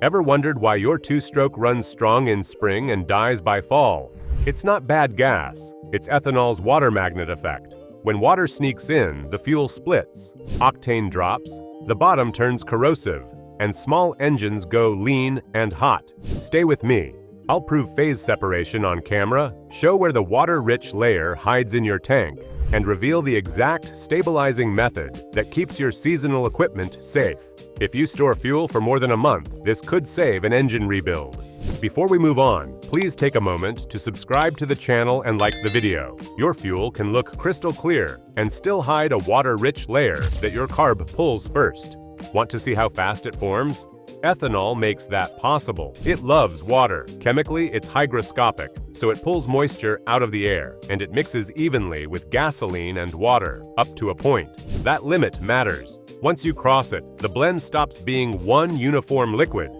Ever wondered why your two-stroke runs strong in spring and dies by fall? It's not bad gas, it's ethanol's water magnet effect. When water sneaks in, the fuel splits, octane drops, the bottom turns corrosive, and small engines go lean and hot. Stay with me. I'll prove phase separation on camera, show where the water-rich layer hides in your tank, and reveal the exact stabilizing method that keeps your seasonal equipment safe. If you store fuel for more than a month, this could save an engine rebuild. Before we move on, please take a moment to subscribe to the channel and like the video. Your fuel can look crystal clear and still hide a water-rich layer that your carb pulls first. Want to see how fast it forms? Ethanol makes that possible. It loves water. Chemically, it's hygroscopic, so it pulls moisture out of the air, and it mixes evenly with gasoline and water, up to a point. That limit matters. Once you cross it, the blend stops being one uniform liquid.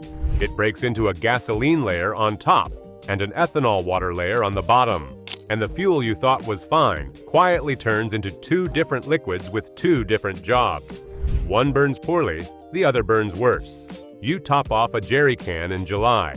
It breaks into a gasoline layer on top and an ethanol water layer on the bottom. And the fuel you thought was fine quietly turns into two different liquids with two different jobs. One burns poorly, the other burns worse. You top off a jerry can in July.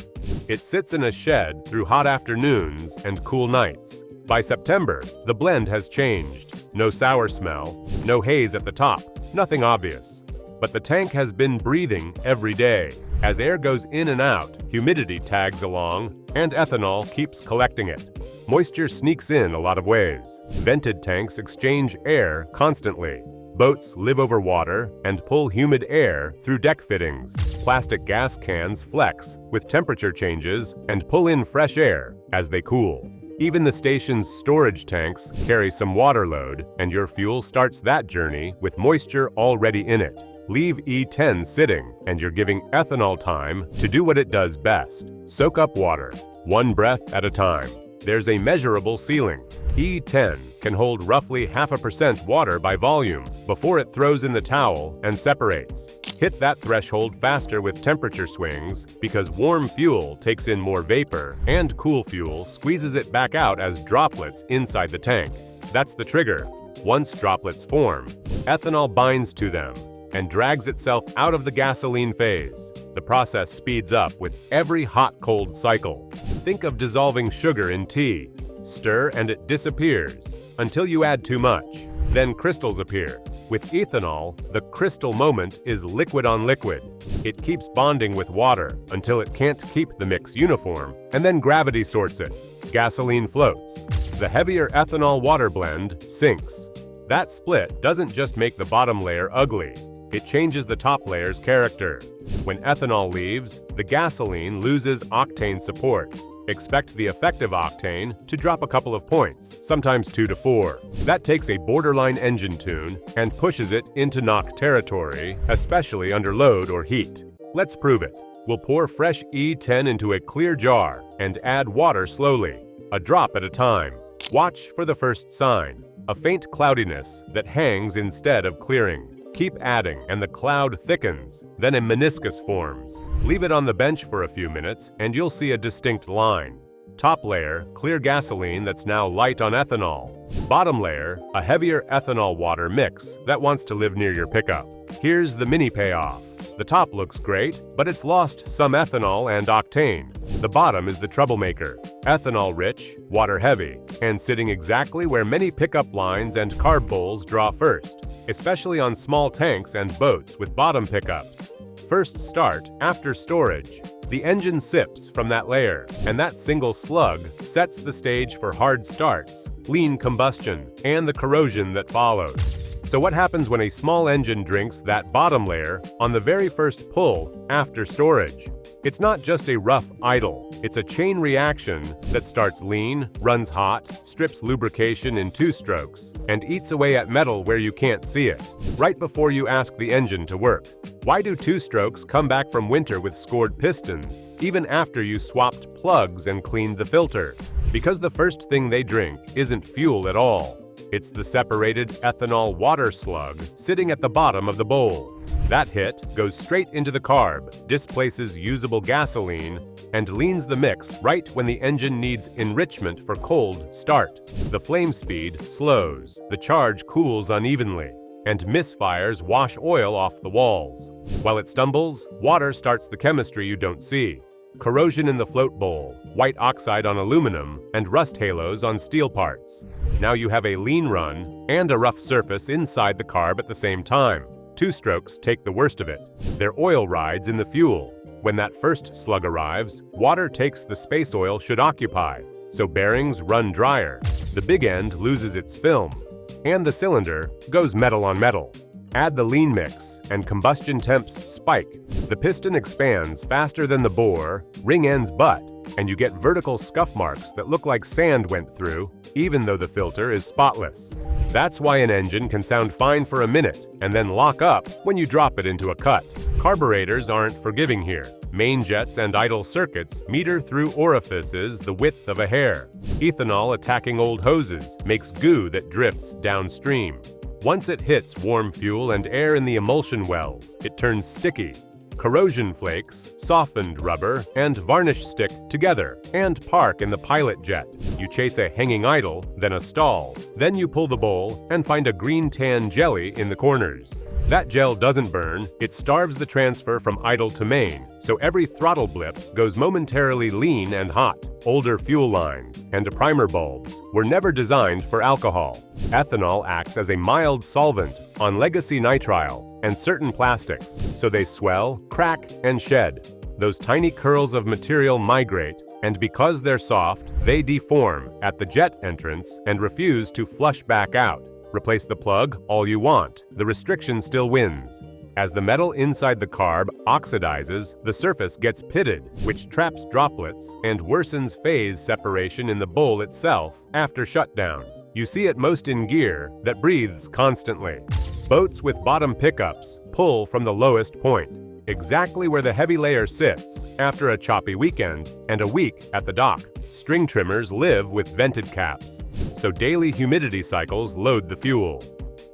It sits in a shed through hot afternoons and cool nights. By September, the blend has changed. No sour smell, no haze at the top, nothing obvious. But the tank has been breathing every day. As air goes in and out, humidity tags along, and ethanol keeps collecting it. Moisture sneaks in a lot of ways. Vented tanks exchange air constantly. Boats live over water and pull humid air through deck fittings. Plastic gas cans flex with temperature changes and pull in fresh air as they cool. Even the station's storage tanks carry some water load, and your fuel starts that journey with moisture already in it. Leave E10 sitting, and you're giving ethanol time to do what it does best: soak up water, one breath at a time. There's a measurable ceiling. E10 can hold roughly 0.5% water by volume before it throws in the towel and separates. Hit that threshold faster with temperature swings because warm fuel takes in more vapor and cool fuel squeezes it back out as droplets inside the tank. That's the trigger. Once droplets form, ethanol binds to them and drags itself out of the gasoline phase. The process speeds up with every hot-cold cycle. Think of dissolving sugar in tea. Stir and it disappears until you add too much. Then crystals appear. With ethanol, the crystal moment is liquid on liquid. It keeps bonding with water until it can't keep the mix uniform, and then gravity sorts it. Gasoline floats. The heavier ethanol water blend sinks. That split doesn't just make the bottom layer ugly. It changes the top layer's character. When ethanol leaves, the gasoline loses octane support. Expect the effective octane to drop a couple of points, sometimes 2 to 4. That takes a borderline engine tune and pushes it into knock territory, especially under load or heat. Let's prove it. We'll pour fresh E10 into a clear jar and add water slowly, a drop at a time. Watch for the first sign, a faint cloudiness that hangs instead of clearing. Keep adding, and the cloud thickens. Then a meniscus forms. Leave it on the bench for a few minutes, and you'll see a distinct line. Top layer, clear gasoline that's now light on ethanol. Bottom layer, a heavier ethanol water mix that wants to live near your pickup. Here's the mini payoff. The top looks great, but it's lost some ethanol and octane. The bottom is the troublemaker. Ethanol-rich, water-heavy, and sitting exactly where many pickup lines and carb bowls draw first, especially on small tanks and boats with bottom pickups. First start after storage. The engine sips from that layer, and that single slug sets the stage for hard starts, lean combustion, and the corrosion that follows. So what happens when a small engine drinks that bottom layer on the very first pull after storage? It's not just a rough idle, it's a chain reaction that starts lean, runs hot, strips lubrication in 2 strokes, and eats away at metal where you can't see it, right before you ask the engine to work. Why do 2 strokes come back from winter with scored pistons, even after you swapped plugs and cleaned the filter? Because the first thing they drink isn't fuel at all. It's the separated ethanol water slug sitting at the bottom of the bowl. That hit goes straight into the carb, displaces usable gasoline, and leans the mix right when the engine needs enrichment for cold start. The flame speed slows, the charge cools unevenly, and misfires wash oil off the walls. While it stumbles, water starts the chemistry you don't see. Corrosion in the float bowl, white oxide on aluminum, and rust halos on steel parts. Now you have a lean run and a rough surface inside the carb at the same time. Two-strokes take the worst of it. They're oil rides in the fuel. When that first slug arrives, water takes the space oil should occupy, so bearings run drier. The big end loses its film, and the cylinder goes metal on metal. Add the lean mix, and combustion temps spike. The piston expands faster than the bore, ring ends butt, and you get vertical scuff marks that look like sand went through, even though the filter is spotless. That's why an engine can sound fine for a minute and then lock up when you drop it into a cut. Carburetors aren't forgiving here. Main jets and idle circuits meter through orifices the width of a hair. Ethanol attacking old hoses makes goo that drifts downstream. Once it hits warm fuel and air in the emulsion wells, it turns sticky. Corrosion flakes, softened rubber, and varnish stick together and park in the pilot jet. You chase a hanging idle, then a stall. Then you pull the bowl and find a green-tan jelly in the corners. That gel doesn't burn, it starves the transfer from idle to main, so every throttle blip goes momentarily lean and hot. Older fuel lines and primer bulbs were never designed for alcohol. Ethanol acts as a mild solvent on legacy nitrile and certain plastics, so they swell, crack, and shed. Those tiny curls of material migrate, and because they're soft, they deform at the jet entrance and refuse to flush back out. Replace the plug all you want, the restriction still wins. As the metal inside the carb oxidizes, the surface gets pitted, which traps droplets and worsens phase separation in the bowl itself after shutdown. You see it most in gear that breathes constantly. Boats with bottom pickups pull from the lowest point, exactly where the heavy layer sits after a choppy weekend and a week at the dock. String trimmers live with vented caps, so daily humidity cycles load the fuel.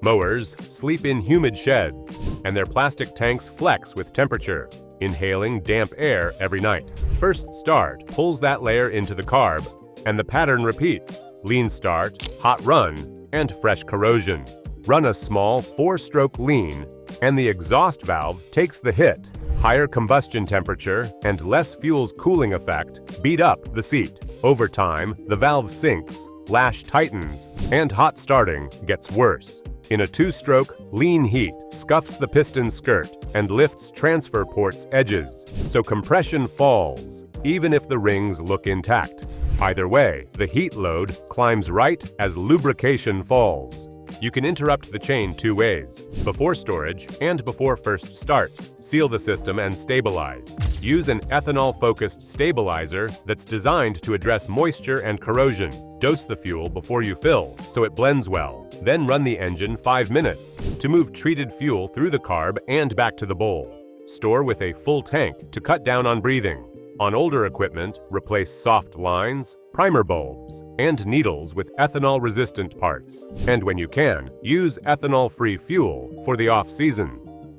Mowers sleep in humid sheds, and their plastic tanks flex with temperature, inhaling damp air every night. First start pulls that layer into the carb, and the pattern repeats: lean start, hot run, and fresh corrosion. Run a small 4-stroke lean, and the exhaust valve takes the hit. Higher combustion temperature and less fuel's cooling effect beat up the seat. Over time, the valve sinks, lash tightens, and hot starting gets worse. In a 2-stroke, lean heat scuffs the piston skirt and lifts transfer port's edges, so compression falls, even if the rings look intact. Either way, the heat load climbs right as lubrication falls. You can interrupt the chain 2 ways: before storage and before first start. Seal the system and stabilize. Use an ethanol-focused stabilizer that's designed to address moisture and corrosion. Dose the fuel before you fill, so it blends well. Then run the engine 5 minutes to move treated fuel through the carb and back to the bowl. Store with a full tank to cut down on breathing. On older equipment, replace soft lines, primer bulbs, and needles with ethanol-resistant parts. And when you can, use ethanol-free fuel for the off-season.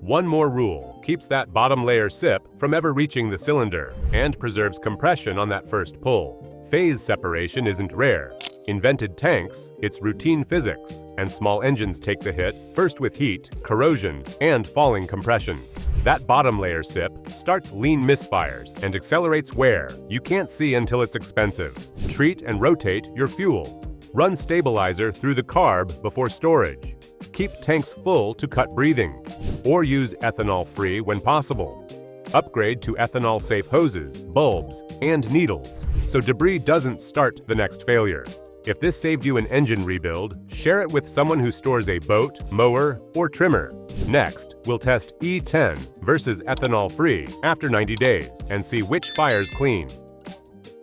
One more rule keeps that bottom layer sip from ever reaching the cylinder and preserves compression on that first pull. Phase separation isn't rare. In vented tanks, it's routine physics, and small engines take the hit, first with heat, corrosion, and falling compression. That bottom layer sip starts lean misfires and accelerates wear you can't see until it's expensive. Treat and rotate your fuel. Run stabilizer through the carb before storage. Keep tanks full to cut breathing, or use ethanol-free when possible. Upgrade to ethanol-safe hoses, bulbs, and needles, so debris doesn't start the next failure. If this saved you an engine rebuild, share it with someone who stores a boat, mower, or trimmer. Next, we'll test E10 versus ethanol-free after 90 days and see which fires clean.